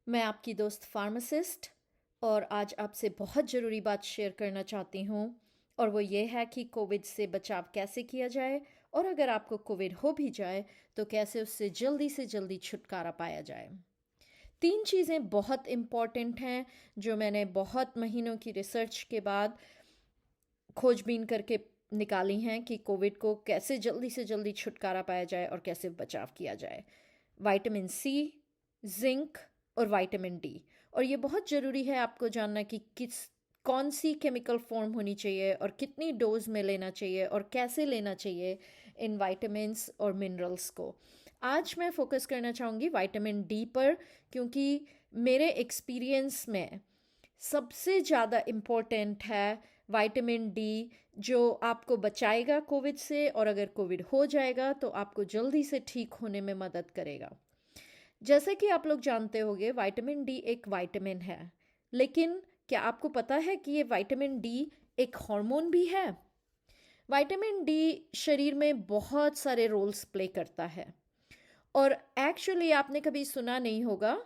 मैं आपकी दोस्त फार्मासिस्ट और आज आपसे बहुत ज़रूरी बात शेयर करना चाहती हूँ और वो ये है कि कोविड से बचाव कैसे किया जाए और अगर आपको कोविड हो भी जाए तो कैसे उससे जल्दी से जल्दी छुटकारा पाया जाए। 3 चीज़ें बहुत इम्पॉर्टेंट हैं जो मैंने बहुत महीनों की रिसर्च के बाद खोजबीन करके निकाली हैं कि कोविड को कैसे जल्दी से जल्दी छुटकारा पाया जाए और कैसे बचाव किया जाए। विटामिन सी, जिंक और विटामिन डी। और ये बहुत ज़रूरी है आपको जानना कि कौन सी केमिकल फॉर्म होनी चाहिए और कितनी डोज में लेना चाहिए और कैसे लेना चाहिए इन विटामिन्स और मिनरल्स को। आज मैं फोकस करना चाहूँगी विटामिन डी पर, क्योंकि मेरे एक्सपीरियंस में सबसे ज़्यादा इम्पोर्टेंट है विटामिन डी, जो आपको बचाएगा कोविड से और अगर कोविड हो जाएगा तो आपको जल्दी से ठीक होने में मदद करेगा। जैसे कि आप लोग जानते होंगे विटामिन डी एक विटामिन है, लेकिन क्या आपको पता है कि ये विटामिन डी एक हार्मोन भी है? विटामिन डी शरीर में बहुत सारे रोल्स प्ले करता है और एक्चुअली आपने कभी सुना नहीं होगा,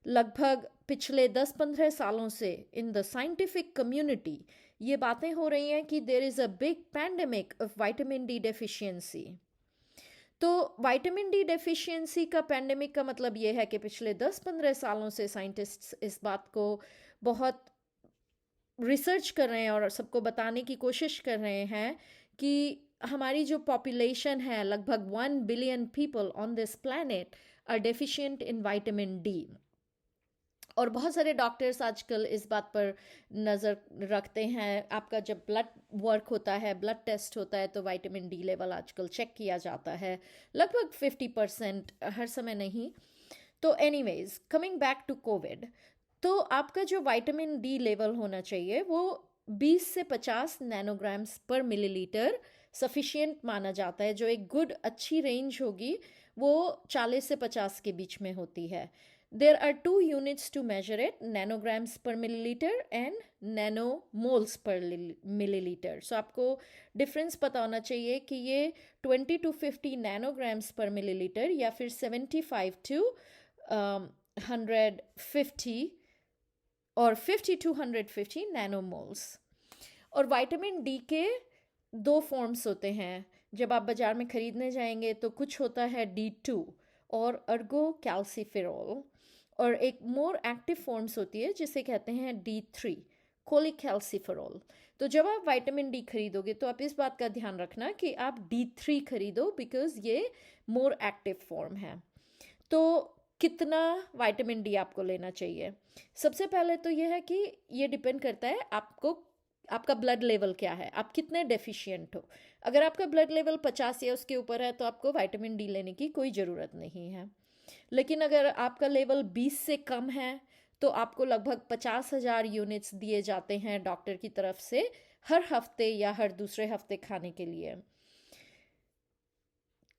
लगभग पिछले 10-15 सालों से इन द साइंटिफिक कम्युनिटी ये बातें हो रही हैं कि there is a big pandemic of vitamin D deficiency. तो विटामिन डी डेफिशिएंसी का पैंडेमिक का मतलब ये है कि पिछले 10-15 सालों से साइंटिस्ट्स इस बात को बहुत रिसर्च कर रहे हैं और सबको बताने की कोशिश कर रहे हैं कि हमारी जो पॉपुलेशन है, लगभग 1 billion people on this planet are deficient in vitamin D. और बहुत सारे डॉक्टर्स आजकल इस बात पर नज़र रखते हैं। आपका जब ब्लड वर्क होता है, ब्लड टेस्ट होता है, तो विटामिन डी लेवल आजकल चेक किया जाता है, लगभग 50%, हर समय नहीं। तो anyways, coming back to COVID, तो आपका जो विटामिन डी लेवल होना चाहिए वो 20 से 50 नैनोग्राम्स पर मिलीलीटर सफिशिएंट माना जाता है। जो एक गुड अच्छी रेंज होगी वो 40 से 50 के बीच में होती है। There are two units to measure it, nanograms per milliliter and nanomoles per milliliter. So आपको डिफरेंस पता होना चाहिए कि ये 20 to 50 नैनोग्राम्स पर मिलीलीटर या फिर 75 to 150 और 50 to 150 नैनोमोल्स। और विटामिन डी के दो फॉर्म्स होते हैं। जब आप बाज़ार में ख़रीदने जाएंगे तो कुछ होता है D2 और अर्गो कैल्सीफेरॉल, और एक मोर एक्टिव फॉर्म्स होती है जिसे कहते हैं D3 कोलिकैल्सिफेरॉल। तो जब आप विटामिन डी खरीदोगे तो आप इस बात का ध्यान रखना कि आप D3 खरीदो, बिकॉज ये मोर एक्टिव फॉर्म है। तो कितना विटामिन डी आपको लेना चाहिए? सबसे पहले तो ये है कि ये डिपेंड करता है आपको, आपका ब्लड लेवल क्या है, आप कितने डेफिशिएंट हो। अगर आपका ब्लड लेवल 50 या उसके ऊपर है तो आपको विटामिन डी लेने की कोई ज़रूरत नहीं है। लेकिन अगर आपका लेवल 20 से कम है तो आपको लगभग 50,000 यूनिट्स दिए जाते हैं डॉक्टर की तरफ से हर हफ्ते या हर दूसरे हफ्ते खाने के लिए।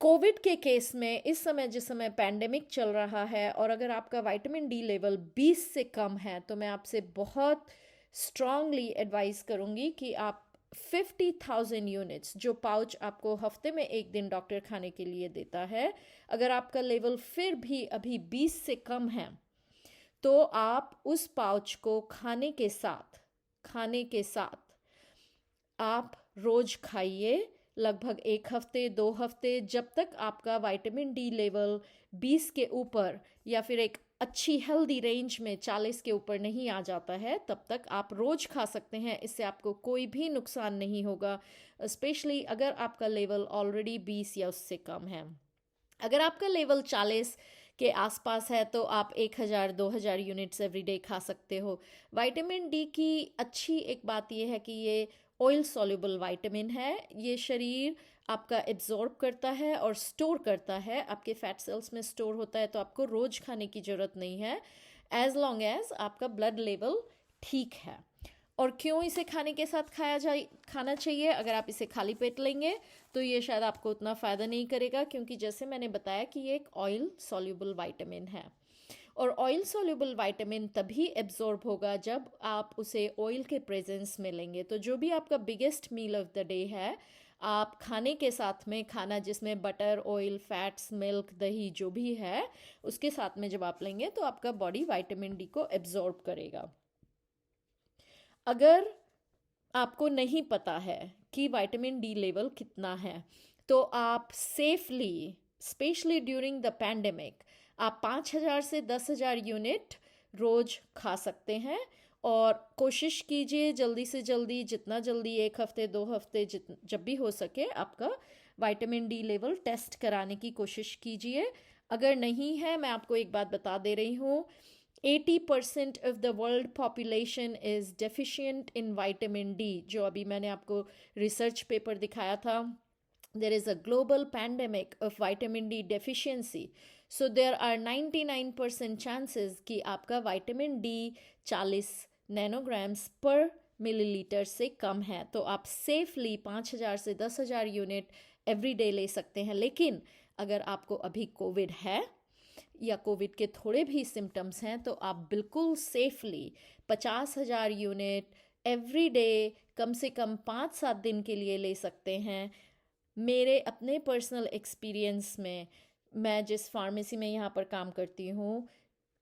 कोविड के केस में इस समय, जिस समय पैंडेमिक चल रहा है, और अगर आपका विटामिन डी लेवल 20 से कम है तो मैं आपसे बहुत स्ट्रांगली एडवाइस करूँगी कि आप 50,000 यूनिट्स, जो पाउच आपको हफ्ते में एक दिन डॉक्टर खाने के लिए देता है, अगर आपका लेवल फिर भी अभी 20 से कम है तो आप उस पाउच को खाने के साथ आप रोज खाइए, लगभग 1 हफ्ते 2 हफ्ते, जब तक आपका विटामिन डी लेवल 20 के ऊपर या फिर एक अच्छी हेल्दी रेंज में 40 के ऊपर नहीं आ जाता है, तब तक आप रोज खा सकते हैं। इससे आपको कोई भी नुकसान नहीं होगा, स्पेशली अगर आपका लेवल ऑलरेडी 20 या उससे कम है। अगर आपका लेवल 40 के आसपास है तो आप 1,000-2,000 यूनिट्स एवरीडे खा सकते हो। विटामिन डी की अच्छी एक बात यह है कि ये ऑयल सॉल्युबल विटामिन है। ये शरीर आपका एब्जॉर्ब करता है और स्टोर करता है, आपके फैट सेल्स में स्टोर होता है, तो आपको रोज़ खाने की ज़रूरत नहीं है, एज लॉन्ग एज आपका ब्लड लेवल ठीक है। और क्यों इसे खाने के साथ खाना चाहिए? अगर आप इसे खाली पेट लेंगे तो ये शायद आपको उतना फ़ायदा नहीं करेगा, क्योंकि जैसे मैंने बताया कि ये एक ऑयल सॉल्युबल विटामिन है। और ऑयल सॉल्युबल विटामिन तभी एब्जॉर्ब होगा जब आप उसे ऑयल के प्रेजेंस में लेंगे। तो जो भी आपका biggest meal of the day है, आप खाने के साथ में, खाना जिसमें बटर, ऑयल, फैट्स, मिल्क, दही जो भी है, उसके साथ में जब आप लेंगे तो आपका बॉडी विटामिन डी को एब्जॉर्ब करेगा। अगर आपको नहीं पता है कि विटामिन डी लेवल कितना है, तो आप safely, specially during the pandemic, आप 5,000 से 10,000 यूनिट रोज खा सकते हैं। और कोशिश कीजिए जल्दी से जल्दी, जितना जल्दी, 1 हफ्ते 2 हफ्ते, जब भी हो सके आपका विटामिन डी लेवल टेस्ट कराने की कोशिश कीजिए। अगर नहीं है, मैं आपको एक बात बता दे रही हूँ, 80% of the world population is deficient in vitamin D. जो अभी मैंने आपको रिसर्च पेपर दिखाया था, there is a global pandemic of vitamin D deficiency. So there are 99% chances कि आपका विटामिन डी 40 नैनोग्राम्स पर मिलीलीटर से कम है। तो आप सेफली 5,000 से 10,000 यूनिट एवरी डे ले सकते हैं। लेकिन अगर आपको अभी कोविड है या कोविड के थोड़े भी सिम्टम्स हैं, तो आप बिल्कुल सेफली 50,000 यूनिट एवरी डे कम से कम 5-7 दिन के लिए ले सकते हैं। मेरे अपने पर्सनल एक्सपीरियंस में, मैं जिस फार्मेसी में यहाँ पर काम करती हूँ,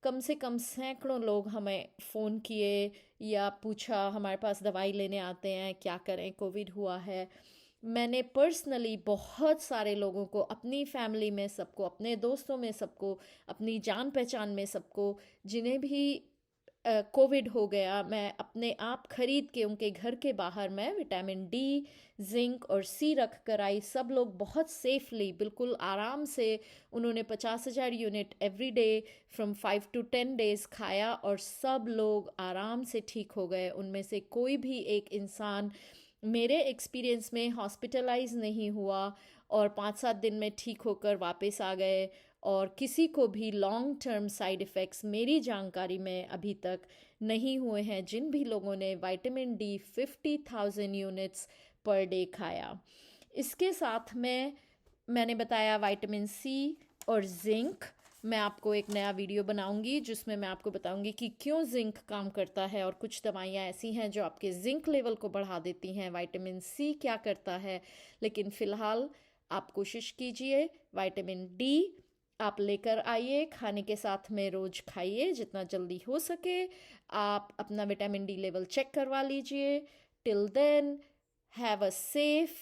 कम से कम सैकड़ों लोग हमें फ़ोन किए या पूछा, हमारे पास दवाई लेने आते हैं, क्या करें, कोविड हुआ है। मैंने पर्सनली बहुत सारे लोगों को, अपनी फैमिली में सबको, अपने दोस्तों में सबको, अपनी जान पहचान में सबको, जिन्हें भी कोविड हो गया, मैं अपने आप खरीद के उनके घर के बाहर मैं विटामिन डी, जिंक और सी रख कर आई। सब लोग बहुत सेफली, बिल्कुल आराम से, उन्होंने 50,000 unit every day from 5 to 10 days खाया और सब लोग आराम से ठीक हो गए। उनमें से कोई भी एक इंसान मेरे एक्सपीरियंस में हॉस्पिटलाइज नहीं हुआ और 5-7 दिन में ठीक होकर वापस आ गए। और किसी को भी लॉन्ग टर्म साइड इफ़ेक्ट्स मेरी जानकारी में अभी तक नहीं हुए हैं, जिन भी लोगों ने vitamin D 50,000 units per day खाया। इसके साथ में मैंने बताया विटामिन सी और जिंक। मैं आपको एक नया वीडियो बनाऊंगी जिसमें मैं आपको बताऊंगी कि क्यों जिंक काम करता है, और कुछ दवाइयाँ ऐसी हैं जो आपके जिंक लेवल को बढ़ा देती हैं। विटामिन सी क्या करता है। लेकिन फ़िलहाल आप कोशिश कीजिए, विटामिन डी आप लेकर आइए, खाने के साथ में रोज़ खाइए जितना जल्दी हो सके। आप अपना विटामिन डी लेवल चेक करवा लीजिए। Till then, have a safe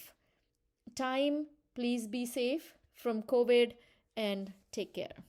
time. Please be safe from COVID and take care.